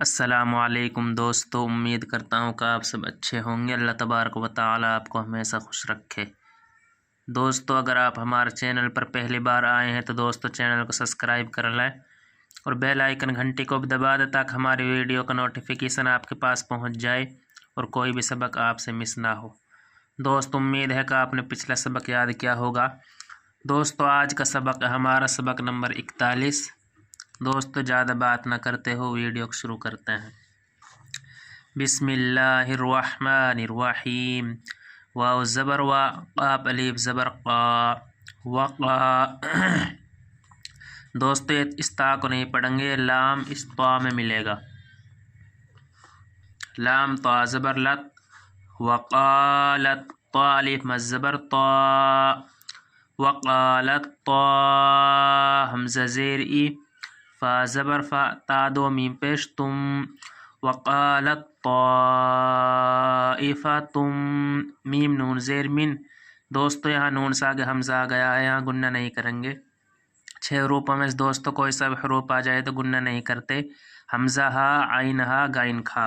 السلام علیکم دوستو، امید کرتا ہوں کہ آپ سب اچھے ہوں گے۔ اللہ تبارک و تعالی آپ کو ہمیشہ خوش رکھے۔ دوستو، اگر آپ ہمارے چینل پر پہلی بار آئے ہیں تو دوستو چینل کو سبسکرائب کر لیں اور بیل آئیکن گھنٹی کو بھی دبا دیں تاکہ ہماری ویڈیو کا نوٹیفیکیشن آپ کے پاس پہنچ جائے اور کوئی بھی سبق آپ سے مس نہ ہو۔ دوستو، امید ہے کہ آپ نے پچھلا سبق یاد کیا ہوگا۔ دوستو، آج کا سبق ہمارا سبق نمبر 41۔ دوستو، زیادہ بات نہ کرتے ہو ویڈیو کو شروع کرتے ہیں۔ بسم اللہ الرحمن الرحیم۔ واو زبر وا، قاف الف زبر قا، وقا۔ دوستو، اس تا کو نہیں پڑھیں گے، لام اس طا میں ملے گا۔ لام طا زبر لت، وقالت طا الف مد زبر طا، وقالت طا حمزہ زیر ای، فا زبر فا تا دو میم پیش تم، وقالت طائفتم میم نون زیر من۔ دوستو، یہاں نون سے آگے حمزہ آ گیا ہے، یہاں گنہ نہیں کریں گے۔ 6 حروفوں میں دوستو کوئی سا بھی حروف آ جائے تو گنہ نہیں کرتے۔ حمزہ ہا، عین ہا، غین کھا۔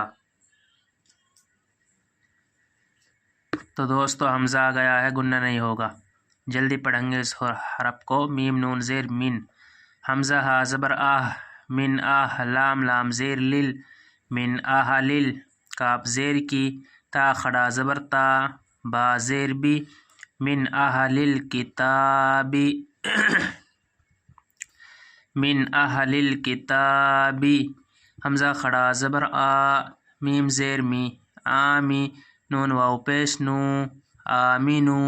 تو دوستو حمزہ آ گیا ہے، گنہ نہیں ہوگا۔ جلدی پڑھیں گے اس حرف کو۔ میم نون زیر من، حمزہ ہا زبر آہ، من آہ، لام لام زیر لل، من آہ لل، کاف زیر کی، تا کھڑا زبر تا، با زیر بی، من آہ لل کتابی، من آہ لل کتابی، حمزہ کھڑا زبر آ، میم زیر می، آمی، نون واو پیش نو، آمینو،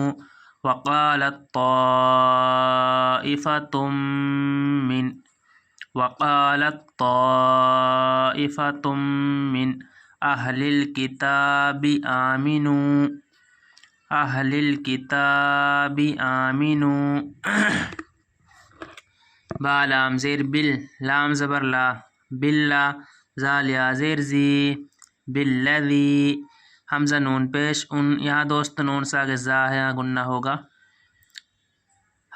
وقالت طائفة من، وقالت طائفة من أهل الكتاب آمنوا، أهل الكتاب آمنوا۔ با لام زیر بل، لام زبر لا، بلا، زال یا زیر زی، بالذی، حمزہ نون پیش ان، یہاں دوست نون سے آگے زا ہے، یہاں گنہ ہوگا۔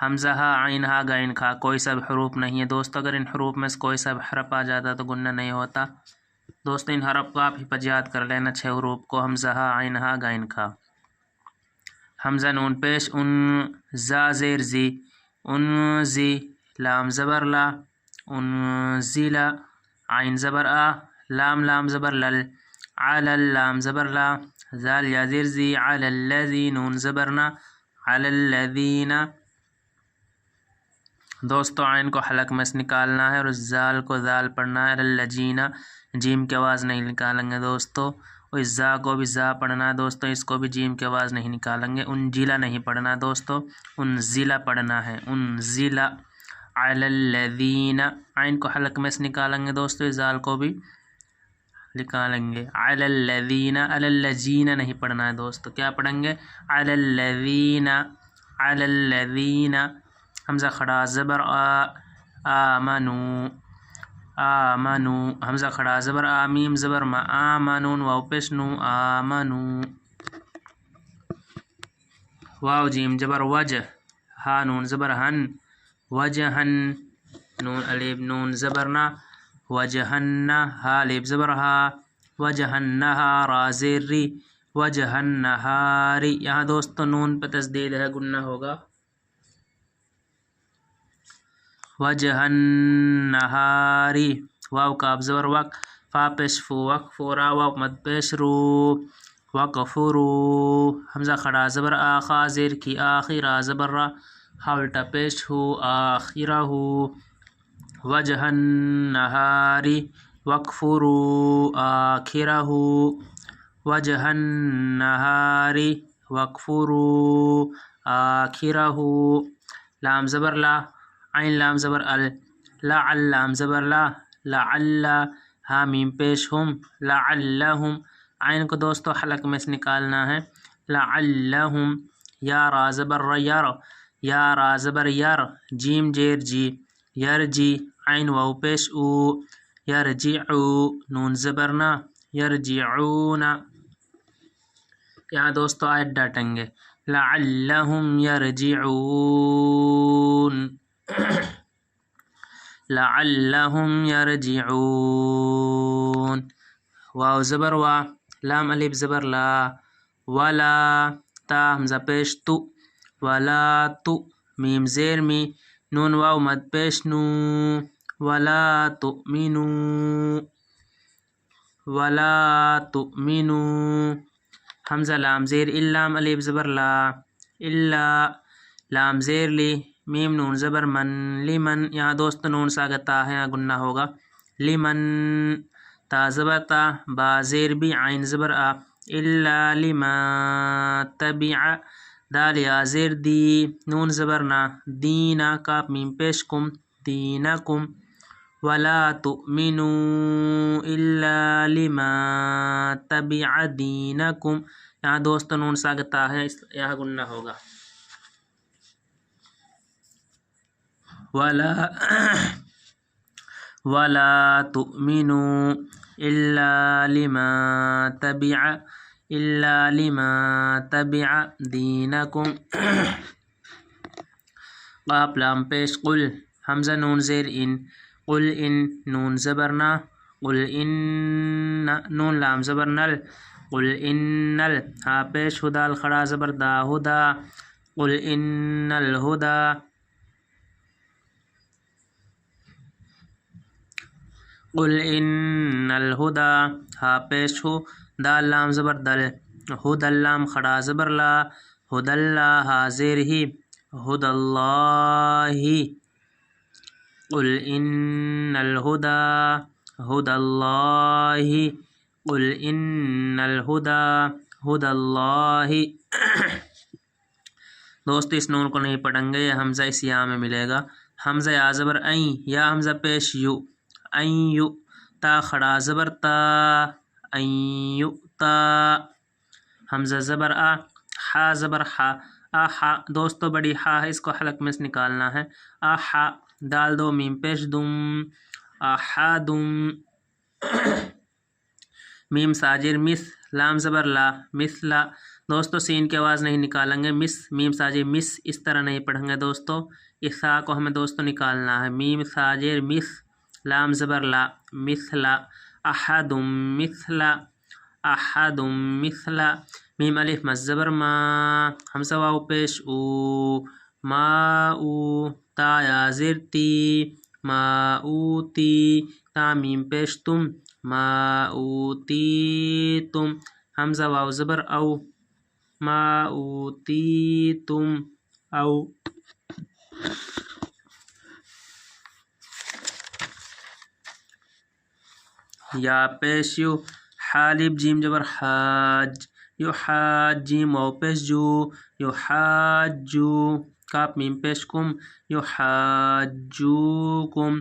حمزہ ہا، عین ہا، غین کھا، کوئی سا بھی حروف نہیں ہے دوستو۔ اگر ان حروف میں سے کوئی سا بھی حرف آ جاتا تو گنہ نہیں ہوتا۔ دوستو، ان حرف کو آپ حفظ یاد کر لینا، 6 حروف کو۔ حمزہ ہا، عین ہا، غین کھا۔ حمزہ نون پیش ان، زا زیر زی، ان زی، لام زبر لا، ان زیلا، عین زبر آ، لام لام زبر لل، علل لام زبر لا، زال یا زیر زی، علی الذی، نون زبرنا، علی الذین۔ دوستو، عین کو حلق میں سے نکالنا ہے اور زال کو زال پڑھنا ہے، الجینا، جیم کی آواز نہیں نکالیں گے دوستو۔ اور زا کو بھی زا پڑھنا ہے دوستو، اس کو بھی جیم کی آواز نہیں نکالیں گے۔ ان جیلا نہیں پڑھنا ہے دوستو، ان زیلا پڑھنا ہے، ان زیلا، علی الذین۔ عین کو حلق میں سے نکالیں گے دوستو، زال کو بھی نکالیں گے، علی الذین، علی الذین نہیں پڑھنا ہے دوستو۔ کیا پڑھیں گے؟ علی الذین، علی الذین، حمزہ کھڑا زبر آ، آمنو، آمنو، حمزہ کھڑا زبر آ، میم زبر ما، آمنون واو پیش نو، آمنو، واو جیم جبر وجہ، ہا نون زبر ہن، وجہن، نون الف نون زبرنا، وجہن، ہا الف زبر ہا، وجہن ہا، را زیر ری، وجہن نہاری۔ یہاں دوستو نون پہ تشدید ہے، گنہ ہوگا۔ وجہن نہاری، واو کاف زبر وق، فا پیش فو، وقفو، را واو مد پیش رو، وقفرو، حمزہ کھڑا زبر آ، خا زیر کی، آخی، را زبر را، ہا الٹا پیش ہو، آخرہ، وجہن نہاری، وقفرو آخرہ، وجہن نہاری، وقفرو آخرہ، لام زبر لا، عین لام زبر ال، لعل لام زبر لا، لعل، ہا میم پیش ہم، لعلہم۔ عین کو دوستو حلق میں سے نکالنا ہے، لعلہم، یا را زبر ر، یر، یا را زبر یر، جیم جیر جی، یرجی، عین واو پیش او، یرجعو، نون زبرنا، یرجعون۔ یہاں دوستو آیت ڈانٹیں گے، لعلہم یرجعون۔ لعلهم يرجعون. واو زبر وا، لام الف زبر لا، ولا تا حمزہ پیش تو، ولا تو میم زیر می، نون واو مد پیش نو، ولا تؤمنو، ولا تؤمنو. حمزہ لام زیر اللام الف زبر لا، الا لام زیر لی، میم نون زبر من، لمن. یہاں دوست نون ساگتا ہے، یہاں گنہ ہوگا. لمن تا زبر تا، با زیر بھی، عین زبر آ، الا لما تبع. دال یا زیر دی، نون زبر نا، دینا کاف میم پیش کم، دینکم. ولا تؤمنوا الا لما تبع دینکم. یہاں دوست نون ساگتا ہے، یہاں گنہ ہوگا. ولا تؤمنوا الا لما تبع دینکم. قاف لام پیش قل، حمزہ نون زیر ان، قل ان نون زبر نا، قل ان نون لام زبر نل، قل ان ال ہا پیش ہدا الخڑا زبر دا، ہدا. قل ان الہدا، قل ان الہدا ہا پیش ہو، دال لام زبر دل، ہد اللام خڑا زبر لا، ہد اللہ ہا زیر ہی، ہد اللہ. قل ان الہدا ہد اللہ، قل ان الہدا ہد اللہ. دوست اس نون کو نہیں پڑھیں گے، یہ حمزہ اس یا میں ملے گا. حمزہ یا زبر این، یا حمزہ پیش یو، این یو. تا خڑا زبر تا، این یو تا. حمزہ زبر آ، حا زبر حا، آحا. دوستو بڑی حا ہے، اس کو حلق میں سے نکالنا ہے. آحا دال دو میم پیش دم، احدم. میم ساجر مس، لام زبر لا، مثلا. دوستو سین کی آواز نہیں نکالیں گے، مس میم ساجر مس اس طرح نہیں پڑھیں گے دوستو. اس سا کو ہمیں دوستو نکالنا ہے، میم ساجر مس، لام زبر لا، مثلا. احدم مثلا، احدم مثلا. میم الف مز زبر ما، حمزہ واو پیش او، ما او. تا یا زیر تی، ما اوتی. تا میم پیش تم، ما اوتیتم. حمزہ واو زبر او، ما اوتیتم او. یا پیش یو، حالب جیم جبر حاج، یو حاج. جیم واو پیش جو، یو حاجو. کاف میم پیش کم، یو حاجوکم.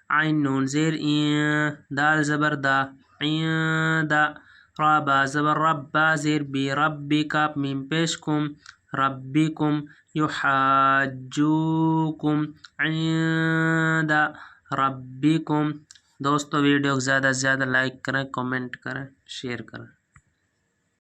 عین نون زیر این، دال زبر دا، عین دا. را با زبر رب، با زیر بی، ربی. کاف میم پیش کم، ربکم. یو حاجوکم عند ربکم. دوستو ویڈیو کو زیادہ سے زیادہ لائک کریں، کمنٹ کریں، شیئر کریں.